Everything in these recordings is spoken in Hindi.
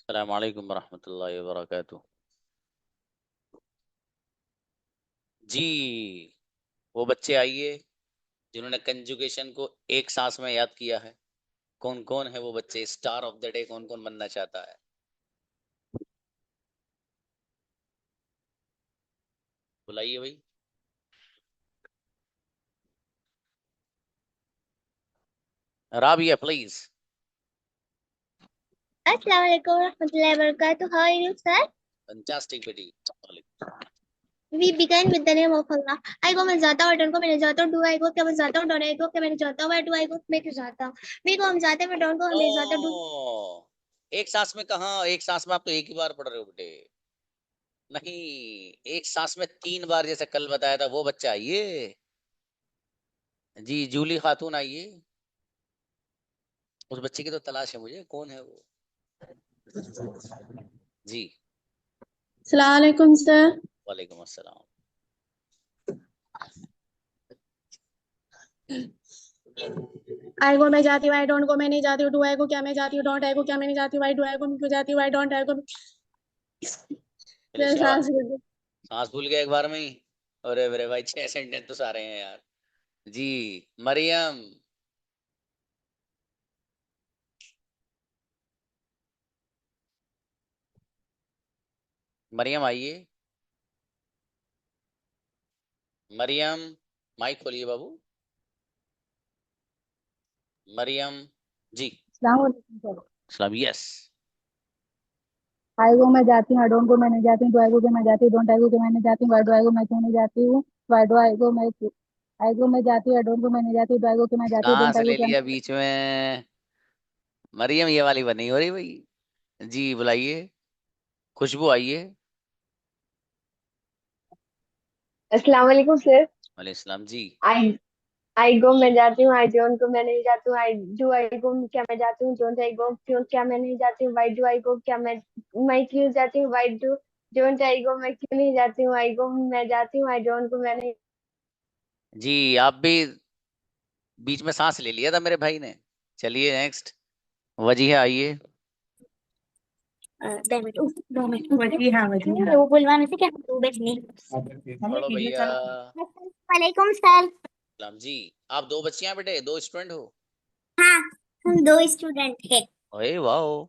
अस्सलाम वालेकुम रहमतुल्लाहि व बरकातुहू। जी, वो बच्चे आइए जिन्होंने कंजुगेशन को एक सांस में याद किया है। कौन कौन है वो बच्चे? स्टार ऑफ द डे कौन कौन बनना चाहता है? बुलाइए भाई। Rabia please. Assalamu alaikum warahmatullahi wabarakatuh. How are you, sir? Fantastic बेटी। We begin with the name of Allah. I go मैं जाता हूँ, डॉन को मैंने जाता हूँ, डू आई गो क्या मैं जाता हूँ, डॉन आई गो क्या मैंने जाता हूँ, डू आई गो मैं क्यों जाता हूँ, मी को हम जाते हैं, मैं डॉन को हमें जाता नो, डू। एक सांस में कहाँ? एक सांस में आप तो एक ही बार पढ़ रहे हो बेटे। नहीं, एक सांस में 3 बार जैसे कल बताया था। वो बच्चा आइए। जी, जूली खातून आइए। उस बच्चे की तो तलाश है मुझे, कौन है वो? जी। अस्सलाम वालेकुम सर। वालेकुम अस्सलाम। आई गो मैं जाती हूँ, आई डोंट गो मैं नहीं जाती हूँ, डू आई गो क्या मैं जाती हूँ, डोंट आई गो क्या मैं नहीं जाती हूँ, आई डू आई गो मैं क्यों जाती हूँ, आई डोंट आई गो। चलिए सांस शाबाश। ले। सांस भूल गए एक बार में ही। अरे मेरे भाई 6 सेंटेंस तो सारे हैं यार। जी। मरियम। मरियम आइए। मरियम, माइक खोलिए बाबू। मरियम। जी। अस्सलाम वालेकुम सर। सलाम। यस। आई गो मैं जाती हूँ, आई डोंट गो मैं नहीं जाती हूँ, डू आई गो के मैं जाती हूँ, डोंट आई गो के मैं नहीं जाती हूँ, वाई डू आई गो मैं क्यों नहीं जाती हूँ, वाई डू आई गो मैं आई गो मैं जाती हूँ, आई डोंट गो मैं नहीं जाती हूँ, डू आई गो के मैं जाती हूँ, डोंट सांस आई गो ले क्या लिया बीच में। मरियम ये वाली बनी हो रही भाई। जी बुलाइए। खुशबू आइए। अस्सलाम वालेकुम सर। वालेकुम सलाम जी। आई आई गो मैं जाती हूँ, आई डोंट गो मैं नहीं जाती हूँ, आई डू आई गो क्या मैं जाती हूँ, डोंट आई गो क्यों क्या मैं नहीं जाती हूँ, वाई डू आई गो क्या मैं क्यों जाती हूँ, वाई डू डोंट आई गो मैं क्यों नहीं जाती हूँ, आई गो मैं जाती हूँ, आई डोंट गो मैं नहीं। जी आप भी बीच में सांस ले लिया था मेरे भाई ने। चलिए नेक्स्ट। वजीहा आइए। 2 मिनट, 2 मिनट, वही हाँ वही हाँ वो बुलवाने से क्या तू बैठनी। पढ़ो भैया। वालेकुम सर। सलाम जी। आप दो बच्चियां बेटे, दो स्टूडेंट हो? हाँ, हम 2 स्टूडेंट हैं। अरे वाह।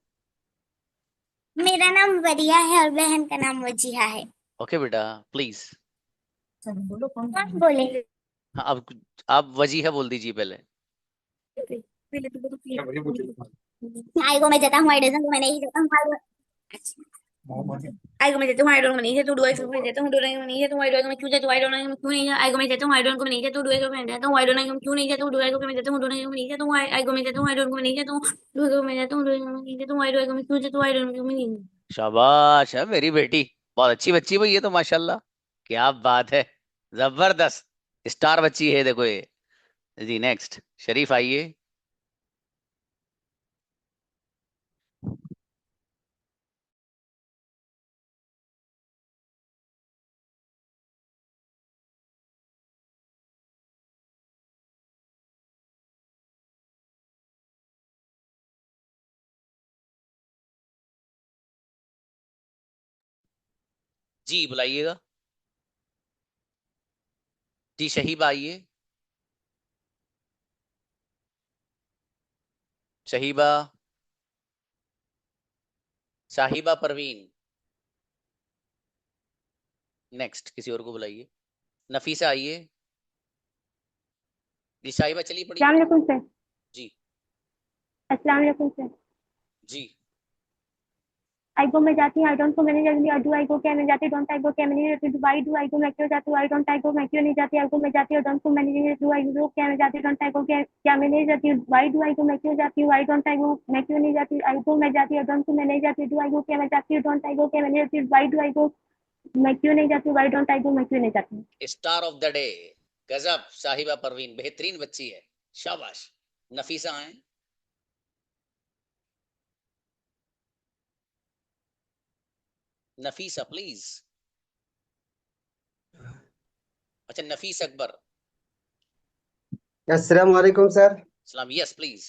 मेरा नाम वरिया है और बहन का नाम वजीहा है। ओके बेटा प्लीज। बोलो कौन बोले? हाँ आप वजीहा बोल दीजिए पहले। पहले तो बोलो। आई गो मैं जाता हूँ, आई डजंट गो मैं नहीं जाता हूँ, आई गो मैं जाता हूँ, आई डोंट नहीं जाता हूँ, डू आई गो मैं जाता हूँ, डू आई गो मैं नहीं जाता हूँ, आई डोंट मैं क्यों जाता हूँ, आई डोंट मैं क्यों नहीं जाता, आई गो मैं जाता हूँ, आई डोंट को मैं नहीं जाता हूँ, डू आई गो मैं जाता हूँ, आई डोंट मैं क्यों नहीं जाता हूँ, डू आई गो मैं जाता हूँ, डू आई गो मैं नहीं जाता हूँ, आई गो मैं जाता हूँ, आई डोंट को मैं नहीं जाता हूँ, डू आई गो मैं जाता हूँ, डू आई गो मैं नहीं जाता हूँ, आई डोंट को मैं क्यों जाता हूँ, आई डोंट को मैं नहीं। शाबाश है मेरी बेटी। बहुत अच्छी बच्ची भाई ये तो माशाल्लाह। क्या बात है। जबरदस्त। स्टार बच्ची है देखो ये। जी नेक्स्ट। शरीफ आइए। जी बुलाइएगा। जी शहीबा आइए। शहीबा। साहिबा परवीन। नेक्स्ट किसी और को बुलाइए। नफीसा आइए। जी साहिबा चलिए पढ़िए अस्सलाम बेटा। वालेकुम सर। जी। अस्सलाम वालेकुम सर। जी। आई गो मैं जाती हूँ, आई डोंट गो मैं नहीं जाती हूँ, डू आई गो क्या मैं जाती हूँ, डोंट आई गो क्या मैं नहीं जाती हूँ, वाई डू आई गो मैं क्यों जाती हूँ, आई डोंट आई गो मैं क्यों नहीं जाती, आई गो मैं जाती हूँ, डोंट गो मैं नहीं जाती हूँ, आई गो क्या मैं जाती हूँ, डोंट आई गो क्या मैं नहीं जाती हूँ, वाई डू आई गो मैं क्यों जाती हूँ, आई डोंट आई गो मैं क्यों नहीं जाती, आई गो मैं जाती हूँ, डोंट गो मैं नहीं जाती, डू आई गो क्या मैं जाती हूँ, डोंट आई गो क्या मैं नहीं जाती, वाई डू आई गो मैं क्यों नहीं जाती, वाई डोंट आई गो मैं क्यों नहीं जाती। Star of the day. गजब साहिबा परवीन बेहतरीन बच्ची है। शाबाश। नफीसा आए। नफीसा प्लीज। अच्छा नफीस अकबर। अस्सलाम वालेकुम सर। सलाम। Yes please.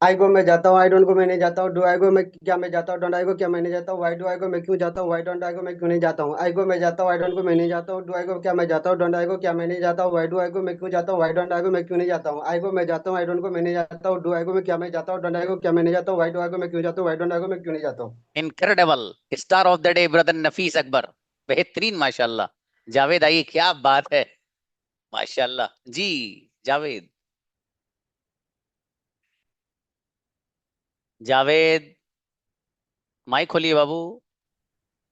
आई गो मैं जाता हूँ, आई डोंट गो मैं नहीं जाता हूँ, डू आई गो मैं क्या मैं जाता हूँ, डोंट आई गो क्या मैं नहीं जाता हूँ, वाई डू आई गो मैं क्यों जाता हूँ, वाई डोंट आई गो मैं क्यों नहीं जाता हूँ, आई गो मैं जाता हूँ, आई डोंट गो मैं नहीं जाता हूँ, डू आई गो क्या मैं जाता हूँ, डोंट आई गो क्या मैं नहीं जाता हूँ, वाई डू आई गो मैं क्यों जाता हूँ, वाई डोंट आई गो मैं क्यों नहीं जाता हूँ, आई गो मैं जाता हूँ, आई डोंट गो मैं नहीं जाता हूँ, डू आई गो मैं क्या मैं जाता हूँ, डोंट आई गो क्या मैं नहीं जाता हूँ, वाई डू आई गो मैं क्यों जाता हूँ, वाई डोंट आई गो मैं क्यों नहीं जाता हूँ। Incredible. Star of the day brother Nafees Akbar, बेहतरीन माशाल्लाह। जावेद आइए, क्या बात है, माशाल्लाह जी। जावेद, जावेद माइक खोलिए बाबू।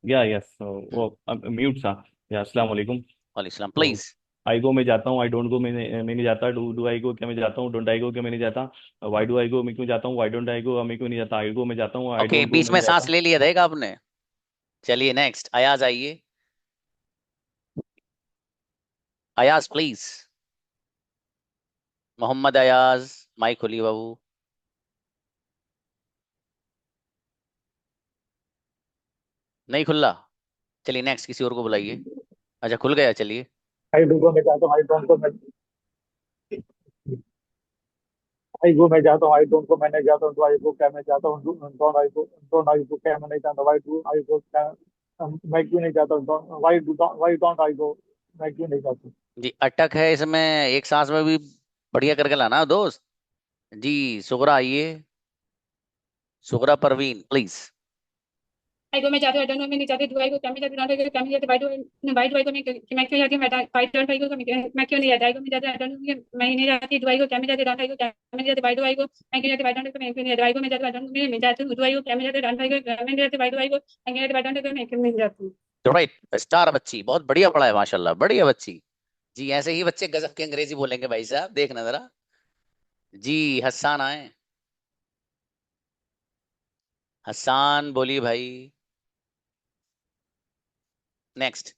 यस वो म्यूट था। या अस्सलाम वालेकुम। वालेकुम तो प्लीज। आई गो मैं जाता हूँ, आई डोंट गो मैं नहीं जाता, डू डू आई गो क्या मैं जाता हूँ, डोंट आई गो क्या मैं नहीं जाता, वाई डू आई गो मैं क्यों जाता हूँ, वाई डोंट आई गो मैं क्यों नहीं जाता, आई गो मैं जाता हूँ, आई ओके, डोंट गो बीच मैं में नहीं सांस जाता। ले लिया था आपने। चलिए नेक्स्ट, अयाज आइए। अयाज प्लीज। मोहम्मद अयाज, माइक खोलिए बाबू। नहीं खुला। चलिए नेक्स्ट, किसी और को बुलाइए। अच्छा खुल गया, चलिए। आई गो मैं जाता हूँ, आई डोंट गो मैं आई गो मैं जाता हूँ, आई डोंट गो मैं नहीं जाता हूँ, डू आई गो क्या मैं जाता हूँ, डोंट आई गो क्या मैं नहीं जाता, वाई डू आई गो क्या मैं क्यों नहीं जाता हूँ, वाई डोंट आई गो मैं क्यों नहीं जाता हूँ। जी अटक है इसमें, एक सांस में भी बढ़िया करके लाना दोस्त। जी सुगरा आइए, सुगरा परवीन प्लीज। आई गो मैं जाती हूँ, आई डोंट नो मैं नहीं जाती, डू आई गो क्या मैं जाती, डोंट आई गो क्या मैं जाती, वाई डू आई गो मैं क्यों जाती हूँ, वाई डोंट आई गो मैं क्यों नहीं जाती, आई गो मैं जाती, आई डोंट नो मैं ही नहीं जाती, डू आई गो क्या मैं जाती, डोंट आई गो क्या मैं जाती, वाई डू आई गो मैं क्यों जाती, वाई डोंट आई गो मैं क्यों नहीं जाती, आई गो मैं जाती, आई डोंट नो मैं जाती हूँ, डू आई गो क्या मैं जाती, डोंट आई गो मैं नहीं जाती, वाई डू आई गो मैं क्यों जाती, वाई डोंट आई गो मैं क्यों नहीं जाती। राइट, स्टार बच्ची, बहुत बढ़िया पढ़ा है माशाल्लाह, बढ़िया बच्ची। जी ऐसे ही बच्चे गजब के अंग्रेजी बोलेंगे भाई साहब, देखना जरा। जी हसान आए, हसान बोलिए भाई। नेक्स्ट,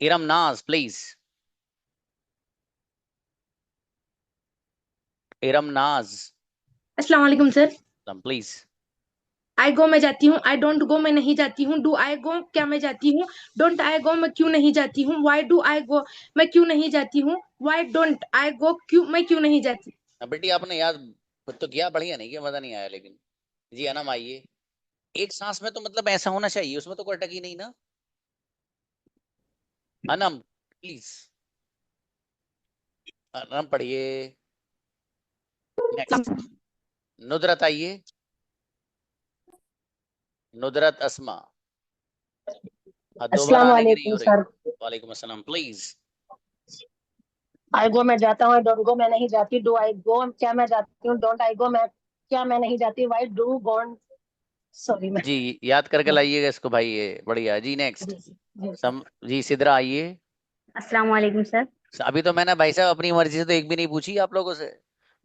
इरम नाज प्लीज। इरम नाज अस्सलाम वालेकुम सर। प्लीज। आई गो मैं जाती हूँ, आई डोंट गो मैं नहीं जाती हूँ, डू आई गो क्या मैं जाती हूँ, डोंट आई गो मैं क्यों नहीं जाती हूँ, वाई डू आई गो मैं क्यों नहीं जाती हूँ, वाई डोंट आई गो क्यों मैं क्यों नहीं जाती। बेटी आपने याद खुद तो किया, बढ़िया नहीं किया, मजा नहीं आया लेकिन। जी अनम आइए। एक सांस में तो मतलब ऐसा होना चाहिए, उसमें तो कोई अटक ही नहीं ना। अनम प्लीज, अनम पढ़िए। नेक्स्ट, नुदरत आइए, नुदरत अस्मा। दो बार अस्सलाम आने की नहीं वालेकुम हो रही। सर। वालेकुम अस्सलाम प्लीज। आई गो मैं जाता हूँ, डोंट गो मैं नहीं जाती, डू आई गो क्या मैं जाती हूँ, डोंट आई गो मैं क्या मैं नहीं जाती, वाई डू गोन सॉरी मैं जी याद करके लाइएगा इसको भाई, ये बढ़िया। जी नेक्स्ट, जी सम जी सिद्रा आइए। अस्सलाम वालेकुम सर। अभी तो मैंने भाई साहब अपनी मर्जी से तो एक भी नहीं पूछी आप लोगों से।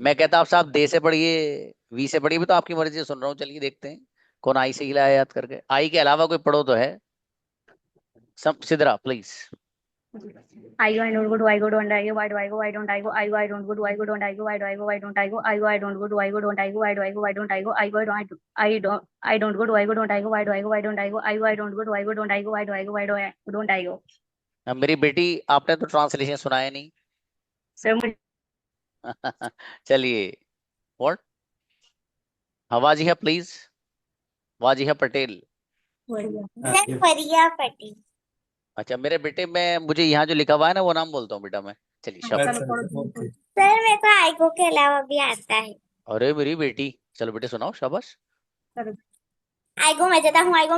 मैं कहता आप साहब दे से पढ़िए, वी से पढ़िए, भी तो आपकी मर्जी से सुन रहा हूँ। चलिए देखते हैं कौन आई से हिलाया याद करके, आई के अलावा कोई पढ़ो तो है। सब Sidra please. I go, I don't go, do I go, don't I go, why do I go, why don't I go, I go, I don't go, do I go, don't I go, why do I go, why don't I go, I go, I don't go, do I go, don't I go, why do I go, why don't I go, I go, I don't go, do I go, don't I go, why do I go, why don't I go, I go, I don't go, do I go, don't I go, why do I go, why do I don't I go। अब मेरी बेटी, आपने तो ट्रांसलेशन सुनाया नहीं। सर मुझे चलिए, व्हाट, वाजिहा प्लीज, वाजिहा पटेल। सर फरिया पटेल। अच्छा मेरे बेटे, में मुझे यहाँ जो लिखा हुआ है ना वो नाम बोलता हूँ बेटा मैं। चलिए शाबाश। सर मेरे को आईगो के अलावा भी आता है। अरे मेरी बेटी, चलो बेटे सुनाओ, शाबाश। आईगो मैं जाता हूँ, आईगो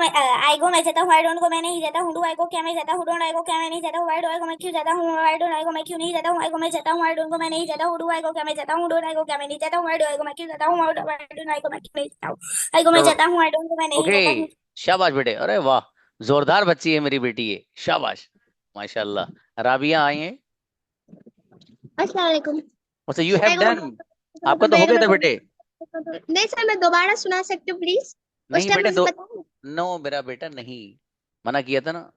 मैं जाता हूँ, आई डोंट गो मैं नहीं जाता हूँ, डू आई गो क्या मैं जाता हूँ, डोंट आई गो क्या मैं नहीं जाता हूँ, वाई डू आई गो मैं क्यों जाता हूँ, वाई डोंट आई गो मैं क्यों नहीं जाता हूँ, आई गो मैं जाता हूँ, आई डोंट गो मैं नहीं जाता हूँ, डू आई गो क्या मैं जाता हूँ, डोंट आई गो क्या मैं नहीं जाता हूँ, वाई डू आई गो मैं क्यों जाता हूँ, वाई डोंट आई गो मैं क्यों नहीं जाता हूँ, आई गो मैं जाता हूँ, आई डोंट गो मैं नहीं ओके, जाता हूँ। शाबाश बेटे, अरे वाह, जोरदार बच्ची है मेरी बेटी ये, शाबाश माशाल्लाह। राबिया आई है। अस्सलाम वालेकुम। अच्छा you have I go done, आपका तो हो गया था बेटे। नहीं सर, मैं दोबारा सुना सकती हूँ प्लीज, उस नहीं टाइम बेटे मुझे दो, पता नहीं। नो मेरा बेटा नहीं, मना किया था ना।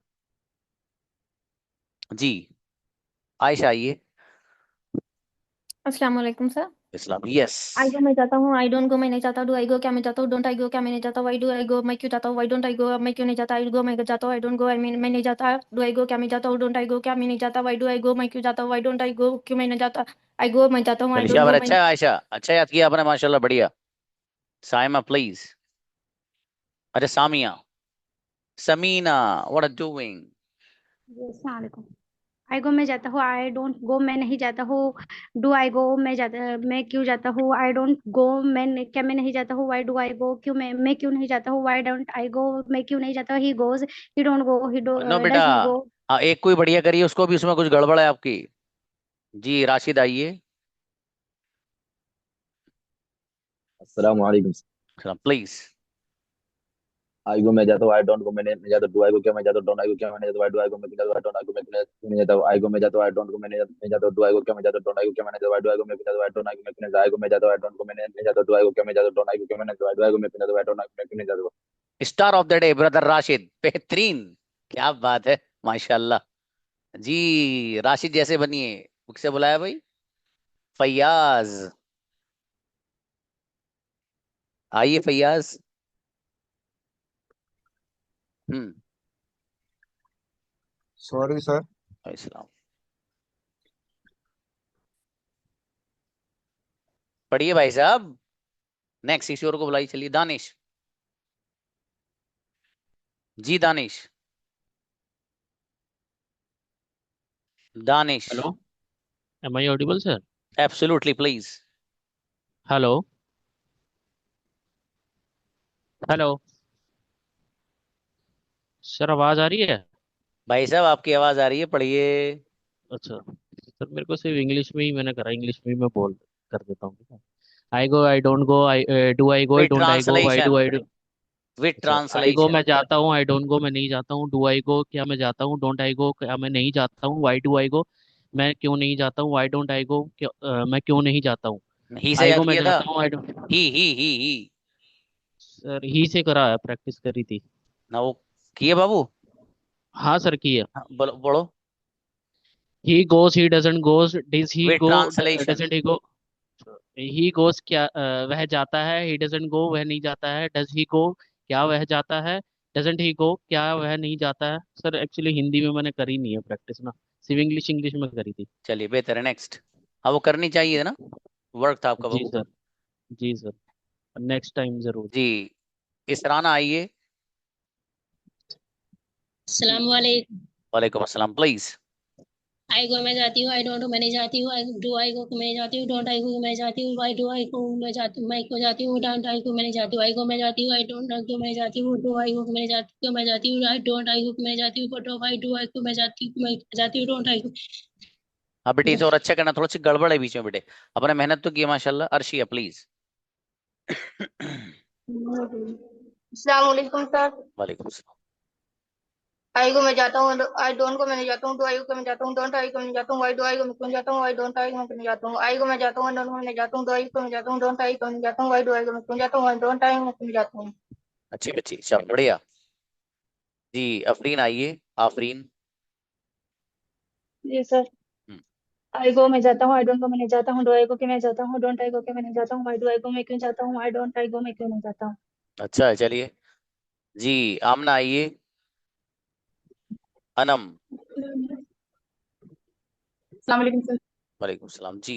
जी आयशा आइए। अस्सलाम वालेकुम सर। इस्लाम यस। आई गो मैं जाता हूँ, आई डोंट गो मैं नहीं जाता, डू आई गो क्या मैं जाता हूँ, डोंट आई गो क्या मैं नहीं जाता, वाई डू आई गो मैं क्यों जाता हूँ, वाई डोंट आई गो मैं क्यों नहीं जाता, आई गो मैं जाता हूँ, आई डोंट गो मैं नहीं जाता, डू आई गो क्या मैं जाता हूँ, डोंट आई गो क्या मैं नहीं जाता, वाई डू आई गो मैं क्यों जाता हूँ, वाई डोंट आई गो क्यों मैं नहीं जाता, आई गो मैं जाता हूँ, आई चलिए डोंट गो शाबाश, मैं अच्छा है आयशा, अच्छा याद किया आपने माशाल्लाह, बढ़िया। साइमा प्लीज. अच्छा Samia. Samina what are doing. अस्सलाम वालेकुम। आई गो मैं जाता हूँ, आई डोंट गो मैं नहीं जाता हूँ। डू आई गो मैं क्यों जाता हूँ, आई डोंट गो क्या मैं नहीं जाता हूँ, वाई डू आई गो मैं क्यों नहीं जाता हूँ, वाई डोंट आई गो मैं क्यों नहीं जाता, he goes he don't go no बेटा. Does he go. हाँ एक कोई बढ़िया करिए, उसको भी उसमें कुछ गड़बड़ है आपकी. जी राशिद आइए. अस्सलाम वालेकुम। प्लीज. आई गो मैं जाता हूँ, आई डोंट गो मैं नहीं जाता, डू आई गो क्या मैं जाता हूँ, डोंट आई गो क्या मैं नहीं जाता, वाई डू आई गो मैं क्यों जाता हूँ, डोंट आई गो मैं क्यों नहीं जाता, आई गो मैं जाता हूँ, आई डोंट गो मैं नहीं जाता, डू आई गो क्या मैं जाता हूँ, डोंट आई गो क्या मैं नहीं जाता, वाई डू आई गो मैं क्यों जाता हूँ, डोंट आई गो मैं क्यों नहीं जाता, आई गो मैं जाता हूँ, आई डोंट गो मैं नहीं जाता, डू आई गो क्या मैं जाता हूँ, डोंट आई गो क्या मैं नहीं जाता, वाई डू आई गो मैं क्यों जाता हूँ, डोंट आई गो मैं क्यों नहीं जाता। Star of the day brother Rashid, बेहतरीन. क्या बात है, माशाल्लाह. जी राशिद जैसे बनिए. किसे बुलाया भाई. फैयाज. आइए Faiyaz. Hmm. Sorry sir. Islam. पढ़िए भाई साहब. नेक्स्ट किसी और को बुलाई. चलिए दानिश. जी Danish. Danish. Hello, am I audible, sir? Absolutely please. Hello, hello, sir आवाज आ रही है? भाई साहब आपकी आवाज आ रही है, पढ़िए. अच्छा सर, मेरे को सिर्फ इंग्लिश में ही मैंने करा, इंग्लिश में ही मैं बोल कर देता हूँ, ठीक है। I go I don't go, I do I go, with don't I go, why do translation. I do. With अच्छा, आई गो ट्रांसलेशन. मैं जाता हूँ, आई डोंट गो मैं नहीं जाता हूँ, डू आई गो क्या मैं जाता हूँ, डोंट आई गो क्या मैं नहीं जाता हूँ, वाई डू आई गो मैं क्यों नहीं जाता हूँ, वाई डोंट आई गो मैं क्यों नहीं जाता हूँ। ही से आई याद गो मैं किया था. जाता हूँ, आई डोंट। ही. सर ही से करा है, प्रैक्टिस करी थी। ना वो किए बाबू. हाँ सर की है। हाँ, बोलो बोलो. He goes, he doesn't goes, does he with go, translation. Doesn't he go. He goes क्या वह जाता है, ही डजंट गो वह नहीं जाता है, डज ही गो क्या वह जाता है, डजंट ही गो क्या वह नहीं जाता है। सर एक्चुअली हिंदी में मैंने करी नहीं है प्रैक्टिस ना, सिर्फ इंग्लिश इंग्लिश में करी थी। चलिए बेहतर है. नेक्स्ट. हाँ वो करनी चाहिए ना. वर्क था आपका जी बाबू. सर, जी सर, नेक्स्ट टाइम जरूर। जी इसराना आइए. अस्सलाम वालेकुम। वालेकुम अस्सलाम प्लीज. आई गो मैं जाती हूँ, आई डोंट मैं नहीं जाती हूँ, आई डू आई गो मैं जाती हूँ, डोंट आई गो मैं जाती हूँ, वाई डू आई गो मैं जाती हूँ, मैं क्यों जाती हूँ, डोंट आई गो मैं नहीं जाती हूँ, आई गो मैं जाती हूँ, आई डोंट आई गो मैं जाती हूँ, डू आई गो मैं जाती हूँ, मैं जाती हूँ, आई डोंट आई गो मैं जाती हूँ, बट आई डू आई गो मैं जाती हूँ, मैं जाती हूँ, डोंट आई गो। हाँ बेटे इसे और अच्छा करना, थोड़ा सी गड़बड़ है बीच में बेटे. अपने मेहनत तो की है माशाल्लाह. अर्शिया प्लीज. अस्सलाम वालेकुम सर। वालेकुम सलाम. आई गो मैं जाता हूँ, आई डोंट गो मैं नहीं जाता हूँ, डू आई गो मैं जाता हूँ, डोंट आई गो मैं जाता हूँ, वाई डू आई गो मैं क्यों जाता हूँ, आई डोंट आई गो मैं क्यों जाता हूँ, आई गो मैं जाता हूँ, डोंट मैं नहीं जाता हूँ, डू आई गो मैं जाता हूँ, डोंट आई गो मैं जाता हूँ, वाई डू आई गो मैं क्यों जाता हूँ, आई डोंट आई गो मैं क्यों जाता हूँ। अच्छी बच्ची, चलो बढ़िया. जी अफरीन आइए. आफरीन. जी सर। हम्म. आई गो मैं जाता हूँ, आई डोंट गो मैं नहीं जाता हूँ, डू आई गो कि मैं जाता हूँ, डोंट आई गो कि मैं नहीं जाता हूँ, वाई डू आई गो मैं क्यों जाता हूँ, आई डोंट आई गो मैं क्यों नहीं जाता हूँ। अच्छा है चलिए. जी आमना आइए. अनम. अस्सलाम वालेकुम सर। वालेकुम सलाम. जी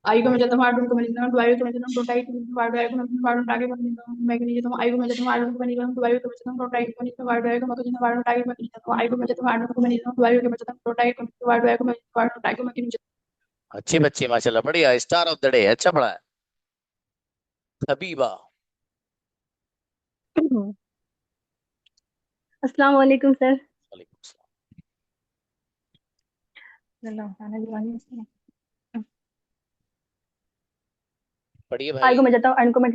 आई को मैं जाता हूँ, आई डोंट को मैं नहीं जाता हूँ, डू आई को मैं जाता हूँ, डोंट आई को मैं जाता हूँ, आई डोंट आई को मैं जाता हूँ, मैं नहीं जाता हूँ, आई को मैं जाता हूँ, आई डोंट को मैं नहीं जाता हूँ, डू आई को मैं जाता हूँ, डोंट आई को मैं जाता हूँ, आई डोंट आई को मैं जाता हूँ, आई डोंट आई को मैं जाता हूँ, आई को मैं जाता हूँ, आई डोंट को मैं नहीं जाता हूँ, डू आई को मैं जाता हूँ, डोंट आई को मैं जाता हूँ, आई को मैं जाता हूँ, आई डोंट आई को मैं नहीं जाता अच्छे बच्चे माशाल्लाह. बढ़िया. स्टार ऑफ द डे अच्छा पढ़ा है. हबीबा. हूँ। अस्सलाम वालेकुम सर। वालेकुम सलाम. पढ़िए आई भाई. को मैं जाता हूँ, आई को मैं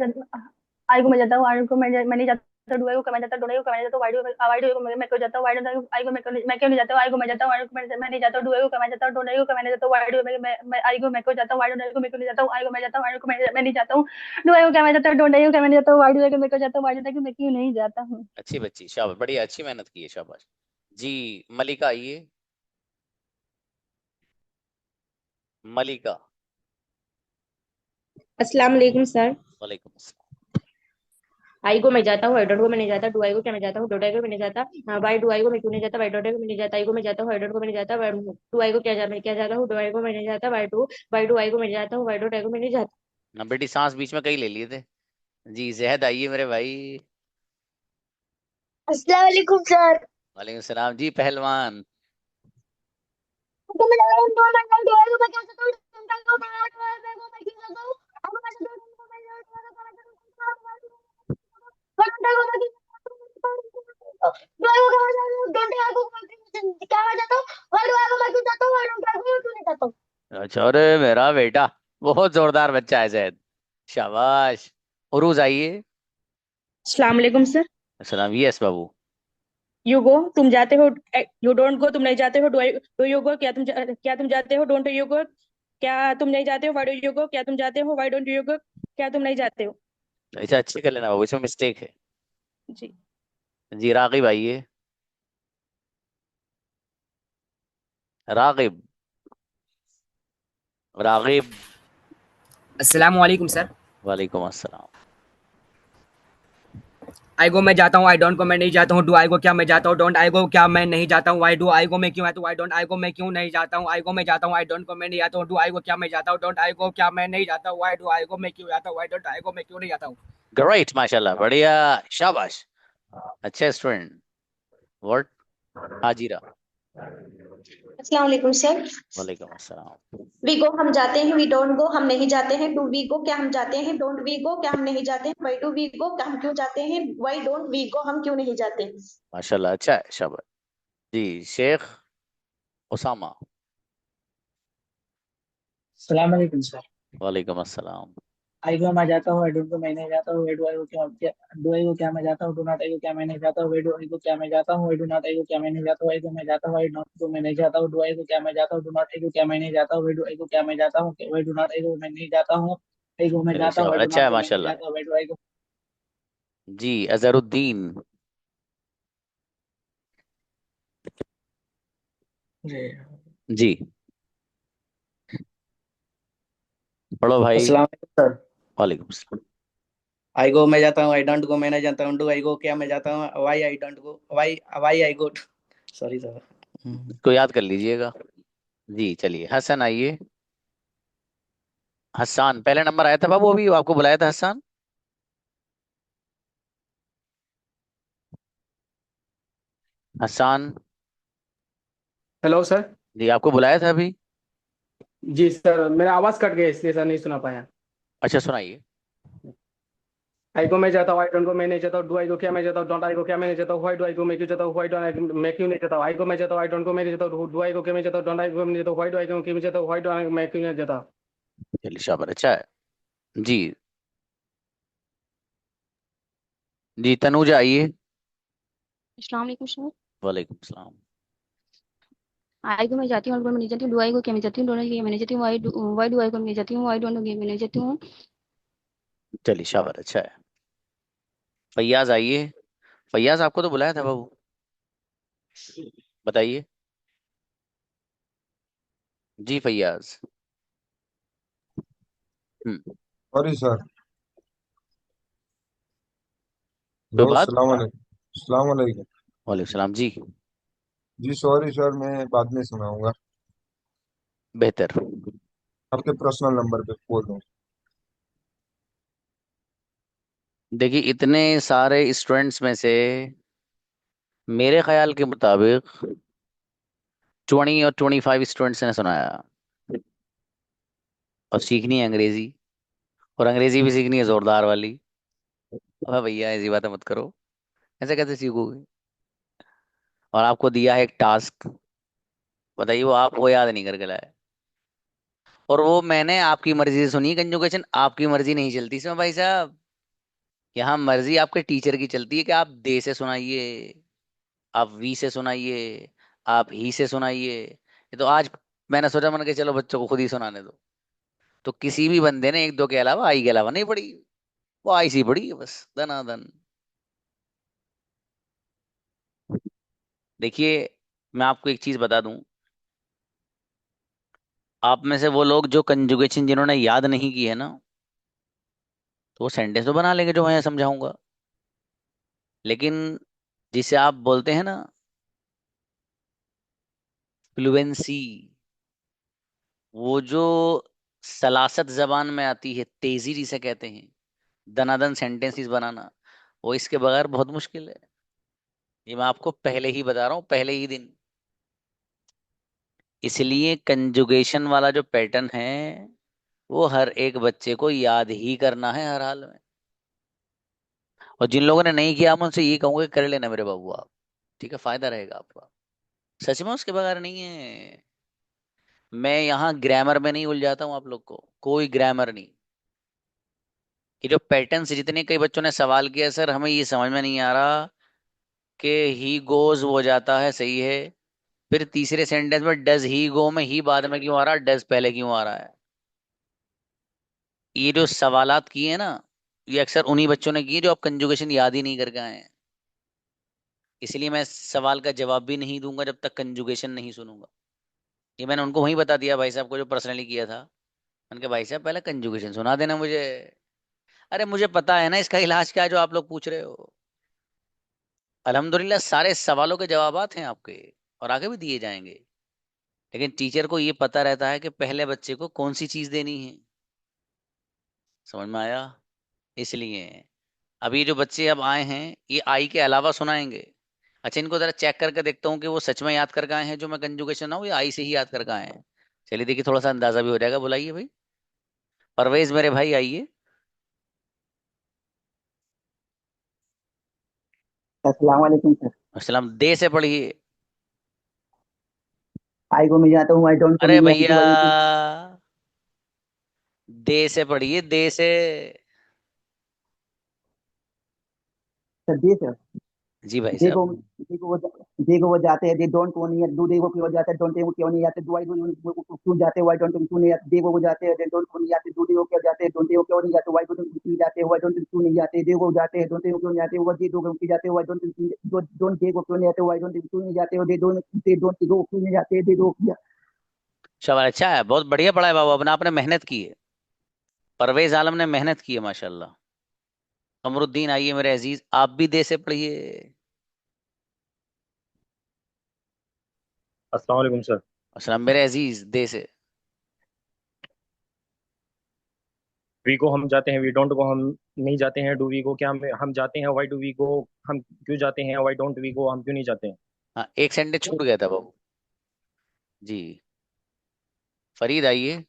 आई को मैं जाता हूँ, आई को मैं नहीं जाता, डू आई को मैं जाता, डोंट आई को मैं जाता, वाई डू मैं क्यों जाता हूँ, वाई डोंट आई को मैं क्यों नहीं जाता, आई को मैं जाता हूँ, आई को मैं नहीं जाता, डू आई को मैं जाता, डोंट आई को मैं नहीं जाता, वाई डू मैं आई को मैं क्यों जाता हूँ, वाई डोंट आई को मैं क्यों नहीं जाता हूँ, आई को मैं जाता हूँ, आई को मैं नहीं जाता हूँ, डू आई को मैं जाता, डोंट आई को मैं नहीं जाता, वाई डू आई को मैं क्यों जाता हूँ, वाई डोंट आई को मैं क्यों नहीं जाता हूँ। अच्छी बच्ची शाबाश. बढ़िया अच्छी मेहनत की है शाबाश. जी मलिका आइए. मलिका. अस्सलाम वालेकुम सर। वालेकुम अस्सलाम. आई को मैं जाता हूँ, आई डोंट को मैं नहीं जाता, डू आई को क्या मैं जाता हूँ, डोंट आई को मैं नहीं जाता, वाई डू आई को मैं क्यों नहीं जाता, वाई डोंट आई को मैं नहीं जाता, आई को मैं जाता हूँ, आई डोंट को मैं नहीं जाता, डू आई को मैं क्या जाता हूँ, डू आई को मैं नहीं जाता, वाई डू आई को मैं जाता हूँ, वाई डोंट आई को मैं नहीं जाता, ना बेटी, सांस बीच में कहीं ले लिए थे। जी जहद आइए मेरे भाई। अस्सलाम वालेकुम सर। वालेकुम सलाम जी पहलवान। तो मैं लगा दो मिनट दो आएगा मैं क्या करता हूँ मैं क्या करता हूँ अच्छा, अरे मेरा बेटा बहुत जोरदार बच्चा है जैद, शाबाश। उरूज आइए। अस्सलाम वालेकुम सर। सलाम, यस बाबू। यू गो तुम जाते हो, यू डोंट गो तुम नहीं जाते हो, डू यू गो क्या तुम जाते हो, डोंट यू गो क्या तुम नहीं जाते हो, व्हाई डू यू गो क्या तुम जाते हो, व्हाई डोंट यू गो क्या तुम नहीं जाते हो। अच्छा, अच्छे कर लेना बाबू, इसमें मिस्टेक है। जी। जी रागिब आइए। रागिब, रागिब। अस्सलाम वालेकुम सर। वालेकुम अस्सलाम। आई गो मैं जाता हूँ, आई डोंट गो मैं नहीं जाता हूँ, डू आई गो क्या मैं जाता हूँ, डोंट आई गो क्या मैं नहीं जाता हूँ, वाई डू आई गो मैं क्यों आता हूँ, आई डोंट आई गो मैं क्यों नहीं जाता हूँ, आई गो मैं जाता हूँ, आई डोंट गो मैं नहीं आता हूँ, डू आई गो क्या मैं जाता हूँ, डोंट आई गो क्या मैं नहीं जाता हूँ, वाई डू आई गो मैं क्यों आता हूँ, आई डोंट आई गो मैं क्यों नहीं आता हूँ। ग्रेट, माशाल्लाह, बढ़िया, शाबाश, अच्छे स्टूडेंट। व्हाट? हाजिरा। अस्सलाम वालेकुम सर। वालेकुम अस्सलाम। वी गो हम जाते हैं, वी डोंट गो हम नहीं जाते हैं, डू वी गो क्या हम जाते हैं, डोंट वी गो क्या हम नहीं जाते हैं, वाई डू वी गो क्या हम क्यों जाते हैं, वाई डोंट वी गो हम क्यों नहीं जाते। माशाल्लाह, अच्छा है, शाबाश। जी शेख उसामा। सलाम वालेकुम सर। वालेकुम अस्सलाम। आई गो मैं जाता हूँ, आई डोंट गो मैं नहीं जाता हूँ, वे do I go do I गो क्या मैं जाता हूँ, डू नॉट आई गो क्या मैं नहीं जाता हूँ, वे डू आई गो क्या मैं जाता हूँ, वे डू नॉट आई गो क्या मैं नहीं जाता हूँ, आई गो मैं जाता हूँ, आई नॉट गो मैं नहीं जाता हूँ, डू आई गो क्या मैं जाता हूँ, डू नॉट आई गो क्या मैं नहीं जाता हूँ, वे डू आई गो क्या मैं जाता हूँ, वे डू नॉट आई गो मैं नहीं जाता हूँ, आई गो मैं चलिए जाता हूँ, आई शाबाश, डू अच्छा नॉट है गो मैं नहीं माशाल्लाह। जाता हूँ, वे डू आई गो। जी अजहरुद्दीन। जी पढ़ो भाई। अस्सलाम वालेकुम सर। वालेकुम अस्सलाम। आई गो मैं जाता हूँ, आई डोंट गो मैं नहीं जाता हूँ, डू आई गो क्या मैं जाता हूँ, why I don't go why why I go sorry sir. इसको याद कर लीजिएगा। जी चलिए, हसन आइए। हसान पहले नंबर आया था बाबू, अभी आपको बुलाया था हसान। हसान। Hello sir. जी आपको बुलाया था अभी। जी सर, मेरा आवाज कट गया इसलिए सर नहीं सुना पाया। अच्छा सुनाइए। आई गो मैं जाता हूँ, आई डोंट गो मैं नहीं जाता हूँ, डू आई गो क्या मैं जाता हूँ, डोंट आई गो क्या मैं नहीं जाता हूँ, व्हाई डू आई गो मैं क्यों जाता हूँ, व्हाई डोंट आई मैं क्यों नहीं जाता हूँ, आई गो मैं जाता हूँ, आई डोंट गो मैं नहीं जाता हूँ, डू आई गो क्या मैं जाता हूँ, डोंट आई गो मैं नहीं जाता हूँ, व्हाई डू आई गो क्यों जाता हूँ, व्हाई डोंट मैं क्यों नहीं जाता। चलिए शाबाश, अच्छा है। जी जी तनुजा आइए। अस्सलाम वालेकुम सर। वालेकुम सलाम। आई को मैं जाती हूँ, और मैं नहीं जाती हूँ, डू आई को क्या मैं जाती हूँ, डोंट आई को क्या मैं नहीं जाती हूँ, वाई डू आई को मैं जाती हूँ, वाई डोंट आई को मैं नहीं जाती हूँ। चलिए शाबाश, अच्छा है। फैयाज आइए। फैयाज आपको तो बुलाया था बाबू, बताइए। जी फैयाज। Sorry sir. कोई हेलो, बात। अस्सलाम वालेकुम। अस्सलाम वालेकुम। वालेकुम सलाम जी। जी सॉरी सर, मैं बाद में सुनाऊंगा। बेहतर। आपके पर्सनल नंबर पे बोल दूँ। देखिए इतने सारे स्टूडेंट्स में से मेरे ख्याल के मुताबिक 20 और 25 स्टूडेंट्स ने सुनाया। और सीखनी है अंग्रेजी, और अंग्रेजी भी सीखनी है जोरदार वाली। अबे भैया ऐसी बातें मत करो, ऐसे कैसे सीखोगे। और आपको दिया है एक टास्क, बताइए वो आपको याद नहीं करके लाए। और वो मैंने आपकी मर्जी से सुनी, कंजुगेशन आपकी मर्जी नहीं चलती इसमें भाई साहब। यहाँ मर्जी आपके टीचर की चलती है कि आप दे से सुनाइए, आप वी से सुनाइए, आप ही से सुनाइए। ये तो आज मैंने सोचा, मैंने कि चलो बच्चों को खुद ही सुनाने दो। तो किसी भी बंदे ने एक दो के अलावा आई के अलावा नहीं पढ़ी, वो आई सी पढ़ी है बस दनादन। देखिए मैं आपको एक चीज बता दूं, आप में से वो लोग जो कंजुगेशन जिन्होंने याद नहीं की है ना, तो वो सेंटेंस तो बना लेंगे जो मैं समझाऊंगा। लेकिन जिसे आप बोलते हैं ना फ्लुएंसी, वो जो सलासत जबान में आती है, तेजी जिसे कहते हैं, दनादन सेंटेंसेस बनाना, वो इसके बगैर बहुत मुश्किल है। ये मैं आपको पहले ही बता रहा हूँ, पहले ही दिन। इसलिए कंजुगेशन वाला जो पैटर्न है वो हर एक बच्चे को याद ही करना है हर हाल में। और जिन लोगों ने नहीं किया, मैं उनसे ये कहूंगा कि कर लेना मेरे बाबू आप, ठीक है, फायदा रहेगा आपका। सच में उसके बगैर नहीं है। मैं यहाँ ग्रामर में नहीं उलझाता हूँ आप लोग को, कोई ग्रामर नहीं। ये जो पैटर्न्स, जितने कई बच्चों ने सवाल किया सर हमें ये समझ में नहीं आ रहा कि ही गोज वो जाता है, सही है, फिर तीसरे सेंटेंस में डज ही गो में ही बाद में क्यों आ रहा है, डज पहले क्यों आ रहा है। ये जो सवालात किए हैं ना, ये अक्सर उन्हीं बच्चों ने किए जो आप कंजुगेशन याद ही नहीं करके आए हैं। इसलिए मैं सवाल का जवाब भी नहीं दूंगा जब तक कंजुगेशन नहीं सुनूंगा। ये मैंने उनको वहीं बता दिया भाई साहब को जो पर्सनली किया था। मैंने कहा भाई साहब पहले कंजुगेशन सुना देना मुझे। अरे मुझे पता है ना इसका इलाज क्या है जो आप लोग पूछ रहे हो। अल्हम्दुलिल्लाह सारे सवालों के जवाबात हैं आपके, और आगे भी दिए जाएंगे। लेकिन टीचर को ये पता रहता है कि पहले बच्चे को कौन सी चीज देनी है। समझ में आया। इसलिए अभी ये जो बच्चे अब आए हैं ये आई के अलावा सुनाएंगे। अच्छा इनको जरा चेक करके देखता हूँ कि वो सच में याद करके आए हैं जो मैं कंजुगेशन ना, ये आई से ही याद करके आए हैं। चलिए देखिए, थोड़ा सा अंदाजा भी हो जाएगा। बुलाइए भाई, परवेज मेरे भाई आइए। अस्सलाम वालेकुम सर। अस्सलाम, दे से पढ़िए। आई को मैं जाता हूँ, आई डोंट को मैं अरे नहीं आती, भैया, डू आई को। दे से पढ़िए, दे से। सर दे सर। जी भाई देखो, साहब। देखो वो जाते हैं, दे डोंट को नहीं आते, डू देखो क्यों जाते हैं, डोंट देखो क्यों नहीं आते, डू आई को क्यों जाते हैं, वाई डोंट क्यों नहीं आते, देखो वो जाते हैं, दे डोंट को नहीं आते, डू देखो क्यों जाते हैं, डोंट देखो क्यों नहीं आते, वाई डोंट क्यों जाते हैं, वाई डोंट क्यों नहीं आते, देखो जाते हैं, डोंट देखो क्यों नहीं आते, वो दे दो क्यों जाते हैं, वाई डोंट देखो क्यों नहीं आते, वाई डोंट क्यों नहीं जाते, दे डोंट देखो क्यों नहीं जाते, दे दो। शाबाश, अच्छा है, बहुत बढ़िया पढ़ा है बाबू, अपना आपने मेहनत की है। परवेज आलम ने मेहनत की है माशाल्लाह। कमरुद्दीन आइए मेरे अजीज, आप भी दे से पढ़िए। अस्सलाम वालेकुम सर। अस्सलाम मेरे अजीज, दे से। वी को हम जाते हैं, वी डोंट को हम नहीं जाते हैं, डू वी को क्या हम जाते हैं, वाई डू वी को हम क्यों जाते हैं, वाई डोंट वी को हम क्यों नहीं जाते हैं। हाँ, एक सेंटेंस छूट गया था बाबू। जी, फरीद आइए।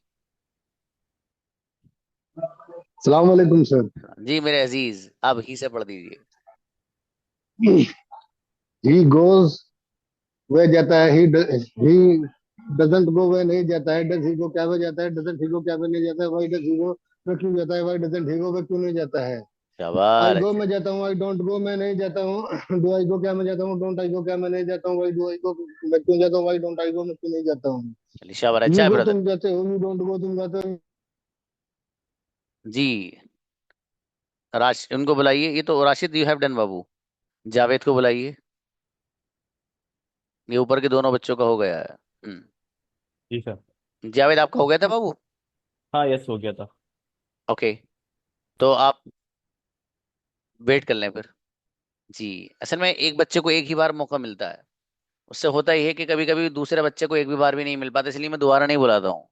सलाम वालेकुम सर। जी मेरे अजीज, आप ही से पढ़ दीजिए। ही गोज, वह जाता है, ही डजंट गो, वह नहीं जाता है, डज ही गो, क्या वह जाता है, डजंट ही गो, क्या वह नहीं जाता है, वाई डज ही गो, वह क्यों जाता है, वाई डजंट ही गो, वह क्यों नहीं जाता है। आई गो शाबाश। मैं जाता हूँ, आई डोंट गो मैं नहीं जाता हूँ, डू आई गो क्या मैं जाता हूँ, डोंट आई गो क्या मैं नहीं जाता हूँ, वाई डू आई गो मैं क्यों जाता हूँ, वाई डोंट आई गो मैं क्यों नहीं जाता हूँ। चलिए शाबाश, अच्छा यू है गो ब्रदर। तुम जाते हो, यू डोंट गो तुम जाते हो। जी, उनको बुलाइए। ये तो राशिद यू हैव डन बाबू। जावेद को बुलाइए। ये ऊपर के दोनों बच्चों का हो गया है। जी सर। जावेद आपका हो गया था बाबू। हाँ यस हो गया था। ओके, तो आप वेट कर लें फिर। जी, असल में एक बच्चे को एक ही बार मौका मिलता है। उससे होता ही है कि कभी कभी दूसरे बच्चे को एक भी बार भी नहीं मिल पाता, इसलिए मैं दोबारा नहीं बुलाता हूँ।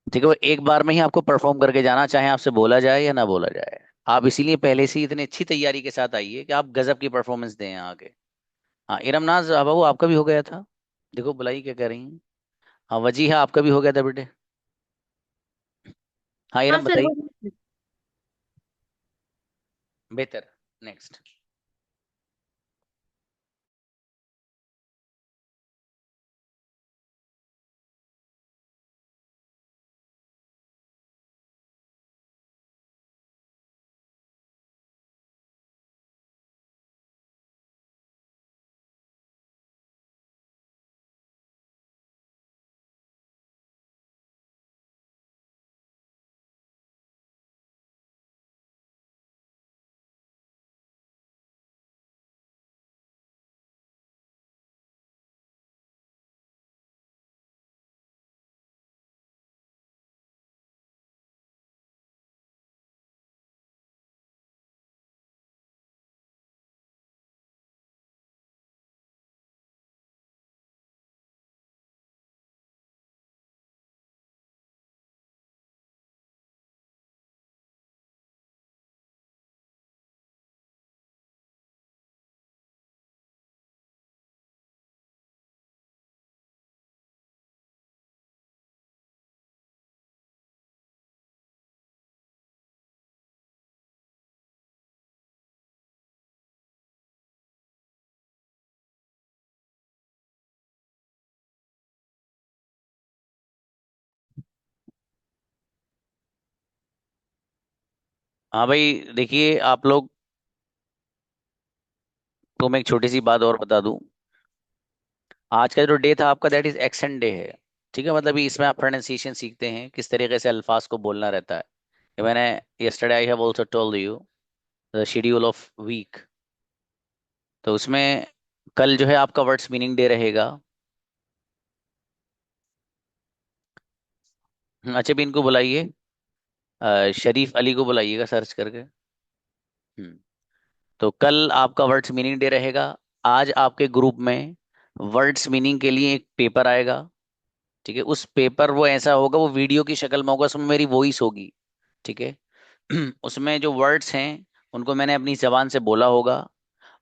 ठीक है, वो एक बार में ही आपको परफॉर्म करके जाना, चाहे आपसे बोला जाए या ना बोला जाए। आप इसीलिए पहले से ही इतनी अच्छी तैयारी के साथ आइए कि आप गजब की परफॉर्मेंस दें आगे। हाँ इरमनाज बाबू, आपका भी हो गया था। देखो बुलाइए क्या कह रही हैं। हाँ वजीहा, आपका भी हो गया था बेटे। हाँ हाँ इरम सर बताइए। हो। बेहतर। नेक्स्ट। हाँ भाई देखिए आप लोग, तो मैं एक छोटी सी बात और बता दूं। आज का जो डे था आपका, दैट इज एक्शन डे है। ठीक है, मतलब इसमें आप प्रोनाउंसिएशन सीखते हैं, किस तरीके से अल्फाज को बोलना रहता है। ये मैंने yesterday I have also told you the schedule of week. तो उसमें कल जो है आपका वर्ड्स मीनिंग डे रहेगा। अच्छा भी इनको बुलाइए, शरीफ अली को बुलाइएगा सर्च करके। तो कल आपका वर्ड्स मीनिंग डे रहेगा। आज आपके ग्रुप में वर्ड्स मीनिंग के लिए एक पेपर आएगा। ठीक है, उस पेपर वो ऐसा होगा, वो वीडियो की शक्ल में होगा, उसमें मेरी वॉइस होगी। ठीक है। उसमें जो वर्ड्स हैं उनको मैंने अपनी जबान से बोला होगा,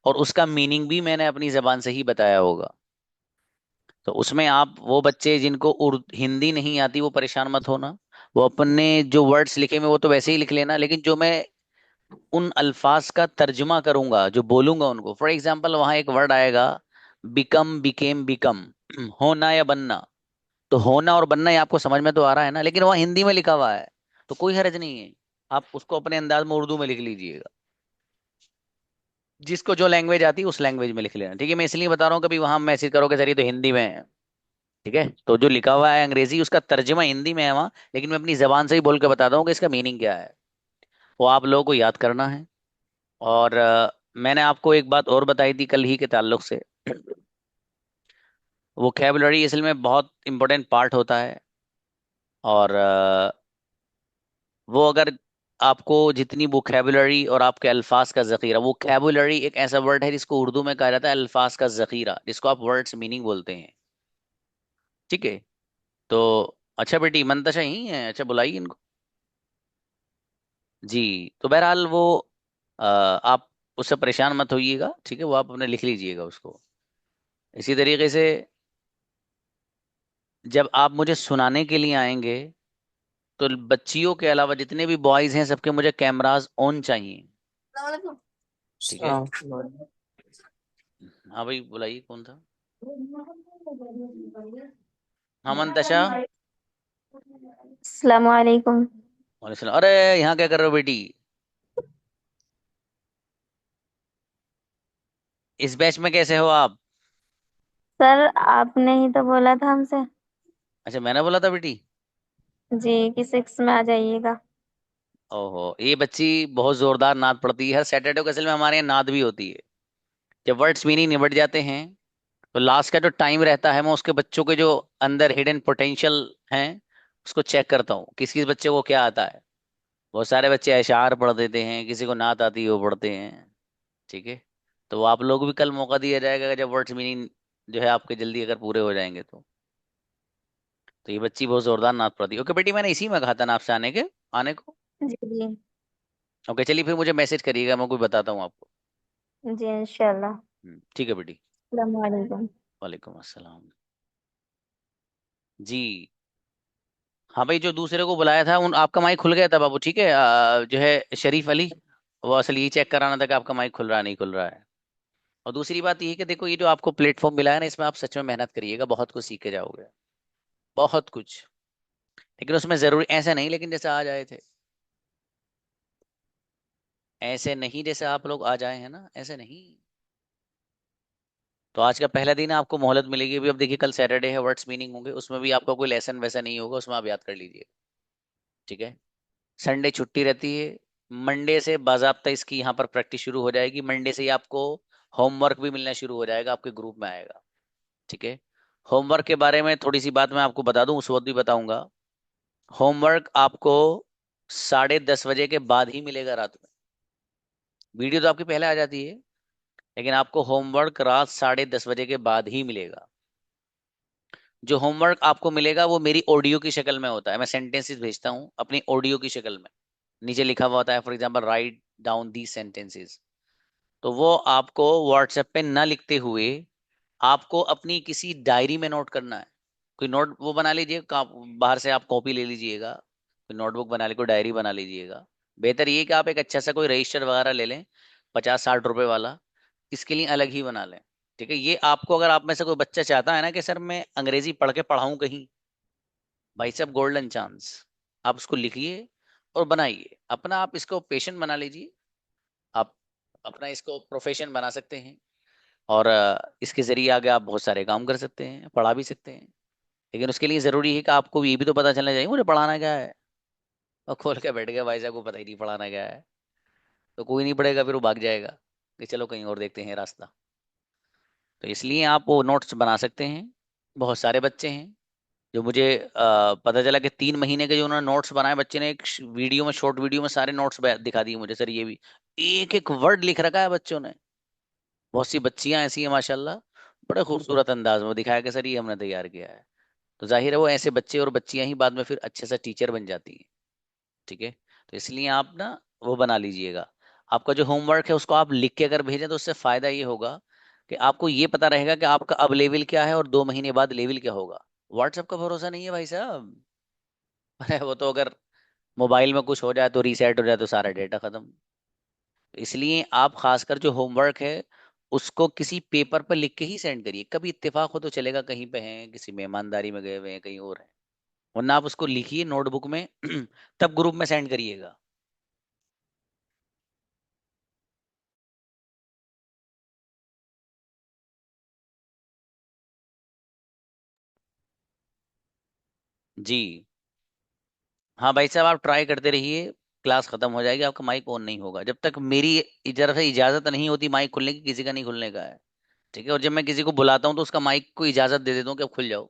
और उसका मीनिंग भी मैंने अपनी जबान से ही बताया होगा। तो उसमें आप वो बच्चे जिनको हिंदी नहीं आती वो परेशान मत होना। वो अपने जो वर्ड्स लिखे में वो तो वैसे ही लिख लेना, लेकिन जो मैं उन अल्फाज का तर्जुमा करूंगा, जो बोलूंगा उनको, फॉर एग्जाम्पल वहां एक वर्ड आएगा बिकम, बिकेम, बिकम, होना या बनना। तो होना और बनना ये आपको समझ में तो आ रहा है ना, लेकिन वहां हिंदी में लिखा हुआ है, तो कोई हर्ज नहीं है। आप उसको अपने अंदाज में उर्दू में लिख लीजिएगा। जिसको जो लैंग्वेज आती है उस लैंग्वेज में लिख लेना। ठीक है, मैं इसलिए बता रहा हूँ, कभी वहां मैसेज करोगे सर ये तो हिंदी में है। ठीक है, तो जो लिखा हुआ है अंग्रेजी, उसका तर्जुमा हिंदी में है वहां, लेकिन मैं अपनी जबान से ही बोल के बताता हूँ कि इसका मीनिंग क्या है। वो आप लोगों को याद करना है। और मैंने आपको एक बात और बताई थी कल ही के ताल्लुक से। वोकैबुलरी असल में बहुत इंपॉर्टेंट पार्ट होता है। और वो अगर आपको जितनी वोकैबुलरी और आपके अल्फाज का जखीरा, वोकैबुलरी एक ऐसा वर्ड है जिसको उर्दू में कहा जाता है अल्फाज का जखीरा, जिसको आप वर्ड्स मीनिंग बोलते हैं। ठीक है। तो अच्छा बेटी मंतशा ही है, अच्छा बुलाइए इनको। जी। तो बहरहाल वो आप उससे परेशान मत होइएगा। ठीक है, वो आप अपने लिख लीजिएगा उसको। इसी तरीके से जब आप मुझे सुनाने के लिए आएंगे, तो बच्चियों के अलावा जितने भी बॉयज हैं सबके मुझे कैमरास ऑन चाहिए। ठीक है। हाँ भाई बुलाइए, कौन था? हाँ मंतशा। अस्सलामुअलैकुम। वालेकुम सलाम। अरे यहाँ क्या कर रहे हो बेटी? इस बैच में कैसे हो आप? सर आपने ही तो बोला था हमसे अच्छा मैंने बोला था बेटी? जी कि 6 में आ जाइएगा। ओहो, ये बच्ची बहुत जोरदार नाद पढ़ती है। हर सैटरडे को असल में हमारे यहाँ नाद भी होती है। जब वर्ड्स मीनिंग निबट जाते हैं, तो लास्ट का जो टाइम रहता है, मैं उसके बच्चों के जो अंदर हिडन पोटेंशियल हैं उसको चेक करता हूँ, किस किस बच्चे को क्या आता है। बहुत सारे बच्चे अशार पढ़ देते हैं, किसी को नात आती है वो पढ़ते हैं। ठीक है। तो वो आप लोगों को भी कल मौका दिया जाएगा, जब वर्ड्स मीनिंग जो है आपके जल्दी अगर पूरे हो जाएंगे तो ये बच्ची बहुत जोरदार नात पढ़ती है। ओके बेटी, मैंने इसी में कहा था ना आपसे आने को। जी जी ओके चलिए, फिर मुझे मैसेज करिएगा, मैं कोई बताता हूँ आपको। जी इंशाल्लाह। ठीक है बेटी। अस्सलामुअलैकुम। वालेकुम अस्सलाम। जी। हाँ भाई, जो दूसरे को बुलाया था उन आपका माइक खुल गया था बाबू। ठीक है, जो है शरीफ अली, वो असल ये चेक कराना था कि आपका माइक खुल रहा है नहीं खुल रहा है। और दूसरी बात ये है कि देखो, ये जो आपको प्लेटफॉर्म मिला है ना, इसमें आप सच में मेहनत करिएगा, बहुत कुछ सीख के जाओगे, बहुत कुछ। लेकिन उसमें जरूरी ऐसा नहीं, लेकिन जैसे आज आए थे ऐसे नहीं, जैसे आप लोग आ जाए हैं ना, ऐसे नहीं। तो आज का पहला दिन है, आपको मोहलत मिलेगी अभी। अब देखिए कल सैटरडे है, वर्ड्स मीनिंग होंगे, उसमें भी आपका कोई लेसन वैसा नहीं होगा, उसमें आप याद कर लीजिए। ठीक है। संडे छुट्टी रहती है। मंडे से बाजाब्ता इसकी यहाँ पर प्रैक्टिस शुरू हो जाएगी। मंडे से ही आपको होमवर्क भी मिलना शुरू हो जाएगा, आपके ग्रुप में आएगा। ठीक है। होमवर्क के बारे में थोड़ी सी बात मैं आपको बता दूं, उस वक्त भी बताऊंगा। होमवर्क आपको 10:30 बजे के बाद ही मिलेगा रात में। वीडियो तो आपकी पहले आ जाती है, लेकिन आपको होमवर्क रात 10:30 बजे के बाद ही मिलेगा। जो होमवर्क आपको मिलेगा वो मेरी ऑडियो की शक्ल में होता है। मैं सेंटेंसेस भेजता हूँ अपनी ऑडियो की शक्ल में, नीचे लिखा हुआ होता है for example write down the sentences. तो वो आपको व्हाट्सएप पे ना लिखते हुए आपको अपनी किसी डायरी में नोट करना है। कोई नोट वो बना लीजिए, बाहर से आप कॉपी ले लीजिएगा, कोई नोटबुक बना ली, कोई डायरी बना लीजिएगा। बेहतर ये कि आप एक अच्छा सा कोई रजिस्टर वगैरह ले लें, 50-60 रुपए वाला, इसके लिए अलग ही बना लें। ठीक है। ये आपको, अगर आप में से कोई बच्चा चाहता है ना कि सर मैं अंग्रेजी पढ़ के पढ़ाऊं कहीं, भाई साहब गोल्डन चांस, आप उसको लिखिए और बनाइए अपना, आप इसको पेशेंट बना लीजिए, आप अपना इसको प्रोफेशन बना सकते हैं, और इसके जरिए आगे आप बहुत सारे काम कर सकते हैं, पढ़ा भी सकते हैं। लेकिन उसके लिए जरूरी है कि आपको ये भी तो पता चलना चाहिए मुझे पढ़ाना क्या है। और खोल के बैठ गया भाई साहब को पता ही नहीं पढ़ाना क्या है, तो कोई नहीं पढ़ेगा, फिर वो भाग जाएगा कि चलो कहीं और देखते हैं रास्ता। तो इसलिए आप वो नोट्स बना सकते हैं। बहुत सारे बच्चे हैं जो मुझे पता चला कि 3 महीने के जो उन्होंने नोट्स बनाए, बच्चे ने एक वीडियो में, शॉर्ट वीडियो में सारे नोट्स दिखा दिए मुझे, सर ये भी एक एक वर्ड लिख रखा है बच्चों ने। बहुत सी बच्चियां ऐसी हैं माशाल्लाह, बड़े खूबसूरत अंदाज में दिखाया कि सर ये हमने तैयार किया है। तो जाहिर है वो ऐसे बच्चे और बच्चियां ही बाद में फिर अच्छे से टीचर बन जाती हैं। ठीक है, तो इसलिए आप ना वो बना लीजिएगा। आपका जो होमवर्क है उसको आप लिख के अगर भेजें तो उससे फायदा ये होगा कि आपको ये पता रहेगा कि आपका अब लेवल क्या है और 2 महीने बाद लेवल क्या होगा। व्हाट्सएप का भरोसा नहीं है भाई साहब। अरे वो तो अगर मोबाइल में कुछ हो जाए तो रीसेट हो जाए तो सारा डेटा खत्म। इसलिए आप खासकर जो होमवर्क है उसको किसी पेपर पर लिख के ही सेंड करिए। कभी इत्तेफाक हो तो चलेगा, कहीं पे हैं, किसी मेहमानदारी में गए हुए हैं, कहीं और हैं, वरना आप उसको लिखिए नोटबुक में तब ग्रुप में सेंड करिएगा। जी हाँ भाई साहब, आप ट्राई करते रहिए। क्लास खत्म हो जाएगी, आपका माइक ऑन नहीं होगा जब तक मेरी तरफ से इजाजत नहीं होती माइक खुलने की, किसी का नहीं खुलने का है। ठीक है, और जब मैं किसी को बुलाता हूँ तो उसका माइक को इजाजत दे देता हूँ कि अब खुल जाओ,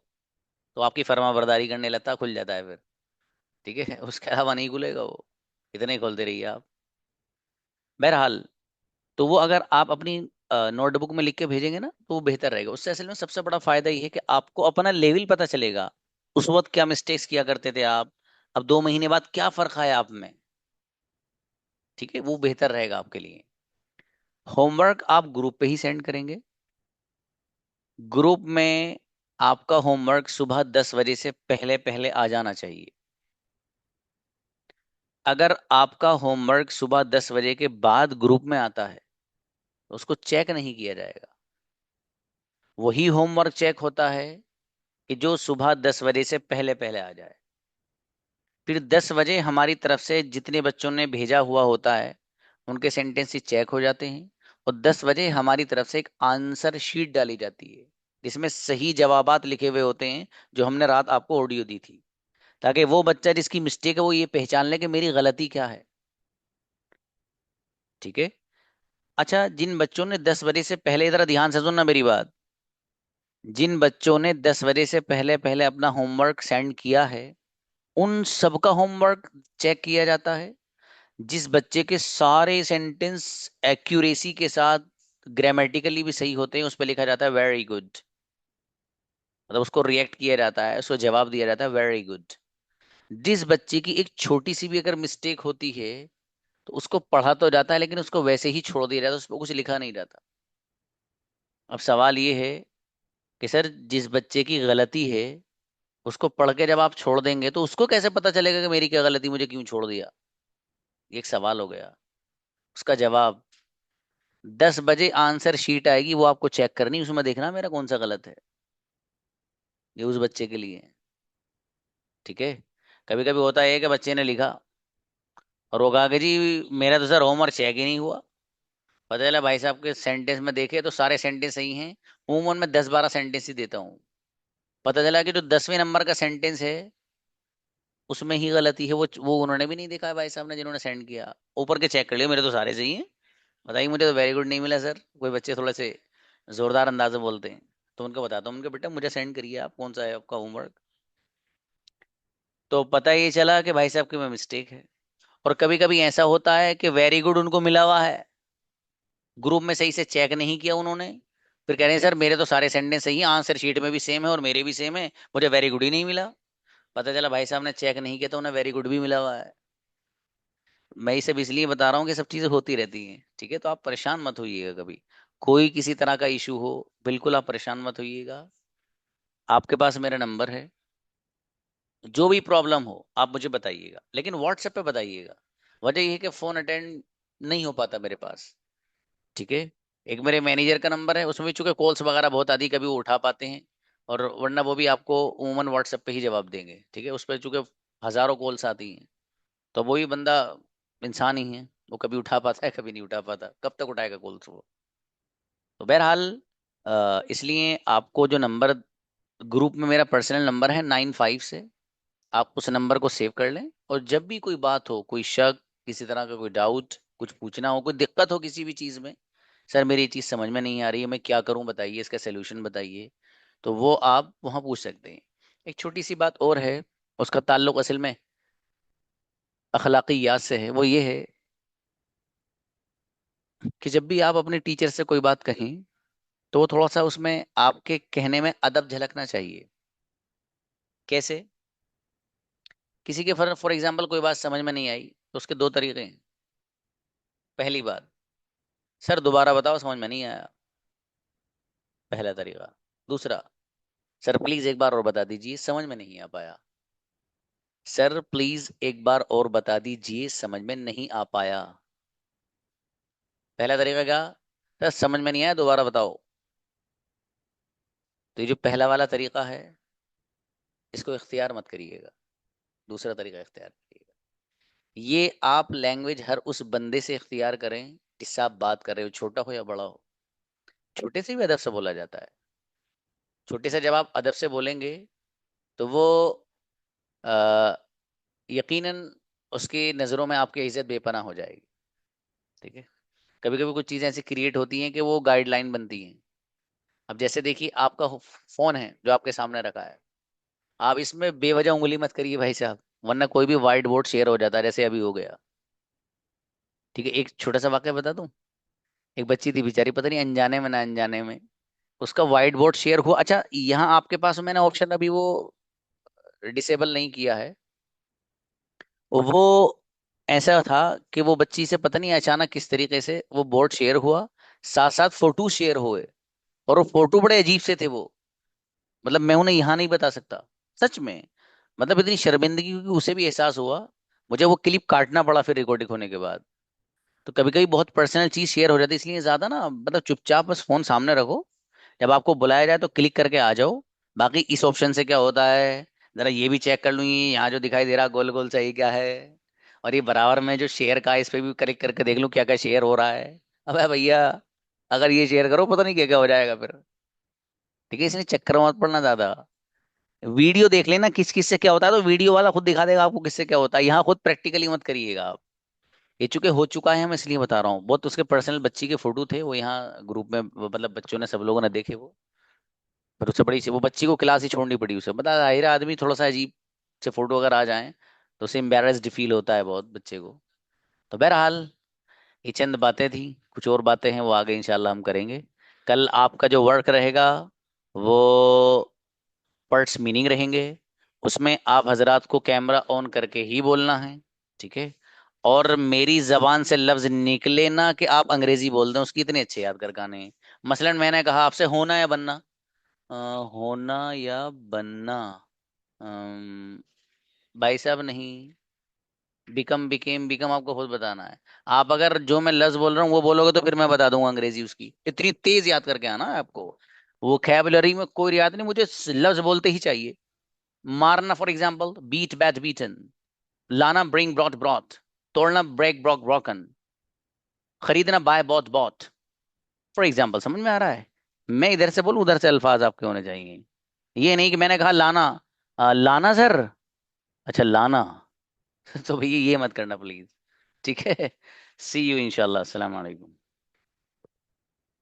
तो आपकी फर्मा बरदारी करने लगता है, खुल जाता है फिर। ठीक है उसके अलावा नहीं खुलेगा वो, इतने ही खोलते रहिए आप। बहरहाल, तो वो अगर आप अपनी नोटबुक में लिख के भेजेंगे ना तो वो बेहतर रहेगा। उससे असल में सबसे बड़ा फायदा ये है कि आपको अपना लेवल पता चलेगा। उस वक्त क्या मिस्टेक्स किया करते थे आप, अब 2 महीने बाद क्या फर्क आया आप में। ठीक है, वो बेहतर रहेगा आपके लिए। होमवर्क आप ग्रुप पे ही सेंड करेंगे। ग्रुप में आपका होमवर्क सुबह 10 बजे से पहले पहले आ जाना चाहिए। अगर आपका होमवर्क सुबह 10 बजे के बाद ग्रुप में आता है तो उसको चेक नहीं किया जाएगा। वही होमवर्क चेक होता है कि जो सुबह 10 बजे से पहले पहले आ जाए। फिर 10 बजे हमारी तरफ से जितने बच्चों ने भेजा हुआ होता है उनके सेंटेंस चेक हो जाते हैं, और 10 बजे हमारी तरफ से एक आंसर शीट डाली जाती है जिसमें सही जवाबात लिखे हुए होते हैं जो हमने रात आपको ऑडियो दी थी, ताकि वो बच्चा जिसकी मिस्टेक है वो ये पहचान ले कि मेरी गलती क्या है। ठीक है। अच्छा, जिन बच्चों ने 10 बजे से पहले, जरा ध्यान से सुनना मेरी बात, जिन बच्चों ने 10 बजे से पहले पहले अपना होमवर्क सेंड किया है उन सबका होमवर्क चेक किया जाता है। जिस बच्चे के सारे सेंटेंस एक्यूरेसी के साथ ग्रामेटिकली भी सही होते हैं उस पर लिखा जाता है वेरी गुड, मतलब उसको रिएक्ट किया जाता है, उसको जवाब दिया जाता है वेरी गुड। जिस बच्चे की एक छोटी सी भी अगर मिस्टेक होती है तो उसको पढ़ा तो जाता है लेकिन उसको वैसे ही छोड़ दिया जाता है, उस पर कुछ लिखा नहीं जाता। अब सवाल ये है कि सर जिस बच्चे की गलती है उसको पढ़ के जब आप छोड़ देंगे तो उसको कैसे पता चलेगा कि मेरी क्या गलती, मुझे क्यों छोड़ दिया। ये एक सवाल हो गया। उसका जवाब, 10 बजे आंसर शीट आएगी, वो आपको चेक करनी, उसमें देखना मेरा कौन सा गलत है। ये उस बच्चे के लिए है। ठीक है। कभी कभी होता है कि बच्चे ने लिखा और वो कहा कि जी मेरा तो सर होमवर्क चेक ही नहीं हुआ। पता चला भाई साहब के सेंटेंस में देखे तो सारे सेंटेंस सही हैं, उमूमन मैं 10-12 सेंटेंस ही देता हूँ। पता चला कि जो 10वें नंबर का सेंटेंस है उसमें ही गलती है, वो उन्होंने भी नहीं देखा है भाई साहब ने जिन्होंने सेंड किया। ऊपर के चेक कर लिया, मेरे तो सारे सही हैं, बताइए मुझे तो वेरी गुड नहीं मिला सर। कोई बच्चे थोड़े से जोरदार अंदाज में बोलते हैं तो उनको बताता हूँ, उनके बेटा मुझे सेंड करिए आप कौन सा है आपका होमवर्क। तो पता ये चला कि भाई साहब की में मिस्टेक है। और कभी कभी ऐसा होता है कि वेरी गुड उनको मिला हुआ है, ग्रुप में सही से चेक नहीं किया उन्होंने, फिर कह रहे हैं सर मेरे तो सारे सेंटेंस सही हैं, आंसर शीट में भी सेम है और मेरे भी सेम है, मुझे वेरी गुड ही नहीं मिला। पता चला भाई साहब ने चेक नहीं किया तो उन्हें वेरी गुड भी मिला हुआ है। मैं ये सब इसलिए बता रहा हूँ कि सब चीजें होती रहती हैं। ठीक है, तो आप परेशान मत होइएगा कभी, कोई किसी तरह का इशू हो बिल्कुल आप परेशान मत होइएगा। आपके पास मेरा नंबर है, जो भी प्रॉब्लम हो आप मुझे बताइएगा, लेकिन व्हाट्सएप पे बताइएगा। वजह यह है कि फोन अटेंड नहीं हो पाता मेरे पास। ठीक है। एक मेरे मैनेजर का नंबर है, उसमें भी चूंकि कॉल्स वगैरह बहुत आती, कभी वो उठा पाते हैं, और वरना वो भी आपको उमूमन व्हाट्सएप पे ही जवाब देंगे। ठीक है, उस पर चूंकि हजारों कॉल्स आती हैं। तो वही बंदा इंसान ही है, वो कभी उठा पाता है कभी नहीं उठा पाता, कब तक उठाएगा कॉल्स वो। तो बहरहाल इसलिए आपको जो नंबर ग्रुप में, मेरा पर्सनल नंबर है 95 से, आप उस नंबर को सेव कर लें, और जब भी कोई बात हो, कोई शक, किसी तरह का कोई डाउट, कुछ पूछना हो, कोई दिक्कत हो किसी भी चीज़ में, सर मेरी ये चीज़ समझ में नहीं आ रही है, मैं क्या करूं बताइए, इसका सोल्यूशन बताइए, तो वो आप वहाँ पूछ सकते हैं। एक छोटी सी बात और है, उसका ताल्लुक असल में अखलाकियात से है। वो ये है कि जब भी आप अपने टीचर से कोई बात कहें, तो वो थोड़ा सा उसमें आपके कहने में अदब झलकना चाहिए। कैसे? किसी के फॉर एग्जाम्पल कोई बात समझ में नहीं आई, तो उसके दो तरीके हैं। पहली बात, सर दोबारा बताओ समझ में नहीं आया, पहला तरीका। दूसरा, सर प्लीज एक बार और बता दीजिए, समझ में नहीं आ पाया। सर प्लीज एक बार और बता दीजिए, समझ में नहीं आ पाया। पहला तरीका क्या? सर समझ में नहीं आया, दोबारा बताओ। तो ये जो पहला वाला तरीका है, इसको इख्तियार मत करिएगा, दूसरा तरीका इख्तियार करिएगा। ये आप लैंग्वेज हर उस बंदे से इख्तियार करें जिससे आप बात कर रहे हो, छोटा हो या बड़ा हो। छोटे से भी अदब से बोला जाता है। छोटे से जब आप अदब से बोलेंगे, तो वो आ, यकीनन उसकी नज़रों में आपकी इज्जत बेपनाह हो जाएगी। ठीक है? कभी कभी कुछ चीज़ें ऐसी क्रिएट होती हैं कि वो गाइडलाइन बनती हैं। अब जैसे देखिए, आपका फोन है जो आपके सामने रखा है, आप इसमें बेवजह उंगली मत करिए भाई साहब, वरना कोई भी वाइट बोर्ड शेयर हो जाता है, जैसे अभी हो गया। ठीक है? एक छोटा सा वाक्य बता दूं। एक बच्ची थी बेचारी, पता नहीं अनजाने में ना अनजाने में उसका वाइट बोर्ड शेयर हुआ। अच्छा, यहाँ आपके पास मैंने ऑप्शन अभी वो डिसेबल नहीं किया है। वो ऐसा था कि वो बच्ची से पता नहीं अचानक किस तरीके से वो बोर्ड शेयर हुआ, साथ साथ फोटो शेयर हुए, और वो फोटो बड़े अजीब से थे वो। मतलब मैं उन्हें यहाँ नहीं बता सकता, सच में। मतलब इतनी शर्मिंदगी की उसे भी एहसास हुआ, मुझे वो क्लिप काटना पड़ा फिर रिकॉर्डिंग होने के बाद। तो कभी कभी बहुत पर्सनल चीज शेयर हो जाती है, इसलिए ज्यादा ना, मतलब चुपचाप बस फोन सामने रखो, जब आपको बुलाया जाए तो क्लिक करके आ जाओ। बाकी इस ऑप्शन से क्या होता है, जरा ये भी चेक कर लूँ, ये यहाँ जो दिखाई दे रहा गोल गोल सही क्या है, और ये बराबर में जो शेयर का है, इस पे भी क्लिक करके देख लूँ क्या क्या शेयर हो रहा है। अबे भैया, अगर ये शेयर करो पता नहीं क्या क्या हो जाएगा फिर। ठीक है? इसलिए चक्कर में मत पड़ना ज्यादा। वीडियो देख लेना किस किस से क्या होता है, तो वीडियो वाला खुद दिखा देगा आपको किससे क्या होता है, यहाँ खुद प्रैक्टिकली मत करिएगा आप। ये चूंकि हो चुका है, मैं इसलिए बता रहा हूँ। बहुत उसके पर्सनल बच्ची के फोटो थे वो यहाँ ग्रुप में, मतलब बच्चों ने, सब लोगों ने देखे वो। पर उससे बड़ी सी वो बच्ची को क्लास ही छोड़नी पड़ी उसे, बता, जाहिर है आदमी थोड़ा सा अजीब से फोटो अगर आ जाए तो उसे एम्बेरस्ड फील होता है बहुत बच्चे को। तो बहरहाल, ये चंद बातें थी, कुछ और बातें हैं वो आगे इंशाल्लाह हम करेंगे। कल आपका जो वर्क रहेगा वो पर्ट्स मीनिंग रहेंगे, उसमें आप हजरात को कैमरा ऑन करके ही बोलना है। ठीक है? और मेरी जबान से लफ्ज निकले ना कि आप अंग्रेजी बोल दें, उसकी इतने अच्छे याद कर गाने हैं। मसलन मैंने कहा आपसे होना या बनना, अ, होना या बनना, अम, भाई साहब नहीं, बिकम बिकेम बिकम आपको खुद बताना है। आप अगर जो मैं लफ्ज बोल रहा हूँ वो बोलोगे तो फिर मैं बता दूंगा अंग्रेजी उसकी। इतनी तेज याद करके आना है आपको। वोकैबुलरी में कोई याद नहीं, मुझे लफ्ज बोलते ही चाहिए। मारना for example, beat bat beaten, लाना ब्रिंग ब्रॉट ब्रॉट, तोड़ना ब्रेक ब्रॉक ब्रोकन, खरीदना buy bought bought, for example. समझ में आ रहा है? मैं इधर से बोलूं उधर से अल्फाज आपके होने चाहिए। ये नहीं कि मैंने कहा लाना, लाना सर, अच्छा लाना। तो भैया ये मत करना प्लीज। ठीक है? सी यू इंशाल्लाह, अस्सलाम वालेकुम।